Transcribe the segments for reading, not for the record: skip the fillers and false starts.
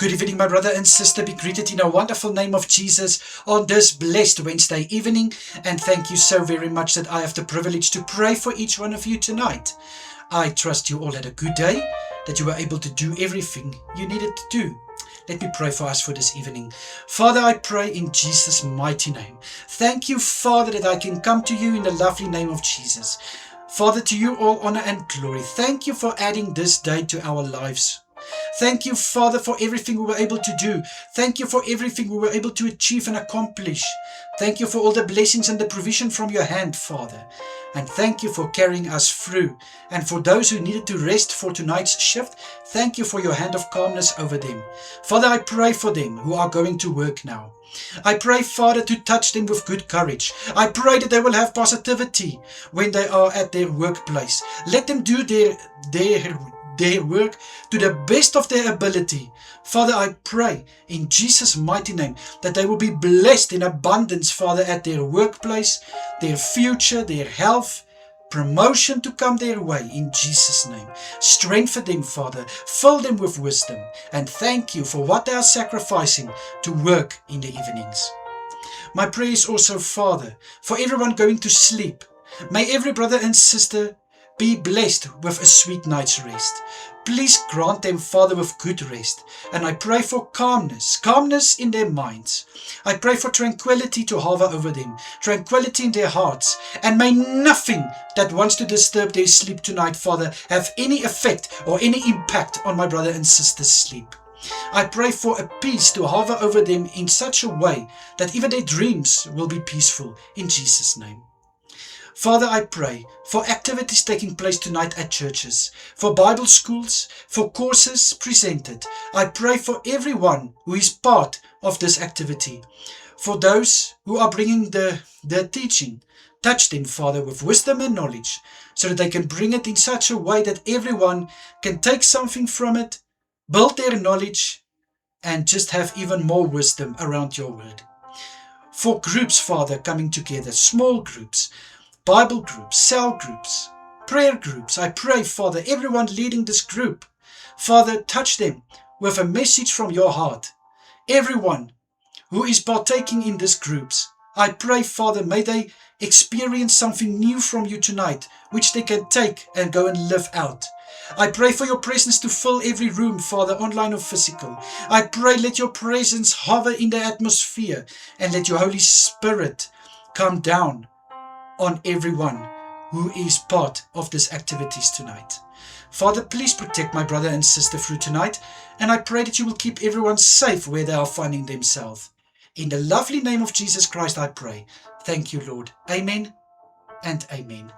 Good evening, my brother and sister. Be greeted in a wonderful name of Jesus on this blessed Wednesday evening. And thank you so very much that I have the privilege to pray for each one of you tonight. I trust you all had a good day, that you were able to do everything you needed to do. Let me pray for us for this evening. Father, I pray in Jesus' mighty name. Thank you, Father, that I can come to you in the lovely name of Jesus. Father, to you all honor and glory. Thank you for adding this day to our lives. Thank you, Father, for everything we were able to do. Thank you for everything we were able to achieve and accomplish. Thank you for all the blessings and the provision from your hand, Father. And thank you for carrying us through. And for those who needed to rest for tonight's shift, thank you for your hand of calmness over them. Father, I pray for them who are going to work now. I pray, Father, to touch them with good courage. I pray that they will have positivity when they are at their workplace. Let them do their work to the best of their ability. Father, I pray in Jesus' mighty name that they will be blessed in abundance, Father, at their workplace, their future, their health, promotion to come their way in Jesus' name. Strengthen them, Father. Fill them with wisdom. And thank you for what they are sacrificing to work in the evenings. My prayer is also, Father, for everyone going to sleep. May every brother and sister be blessed with a sweet night's rest. Please grant them, Father, with good rest. And I pray for calmness in their minds. I pray for tranquility to hover over them, tranquility in their hearts. And may nothing that wants to disturb their sleep tonight, Father, have any effect or any impact on my brother and sister's sleep. I pray for a peace to hover over them in such a way that even their dreams will be peaceful in Jesus' name. Father, I pray for activities taking place tonight at churches, for Bible schools, for courses presented. I pray for everyone who is part of this activity, for those who are bringing the teaching. Touch them, Father, with wisdom and knowledge, so that they can bring it in such a way that everyone can take something from it, build their knowledge, and just have even more wisdom around your word. For groups, Father, coming together, small groups, Bible groups, cell groups, prayer groups. I pray, Father, everyone leading this group, Father, touch them with a message from your heart. Everyone who is partaking in these groups, I pray, Father, may they experience something new from you tonight, which they can take and go and live out. I pray for your presence to fill every room, Father, online or physical. I pray, let your presence hover in the atmosphere, and let your Holy Spirit come down on everyone who is part of these activities tonight. Father, please protect my brother and sister through tonight, and I pray that you will keep everyone safe where they are finding themselves. In the lovely name of Jesus Christ, I pray. Thank you, Lord. Amen and amen.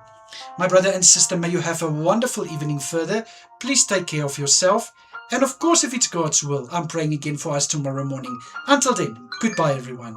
My brother and sister, may you have a wonderful evening further. Please take care of yourself. And of course, if it's God's will, I'm praying again for us tomorrow morning. Until then, goodbye, everyone.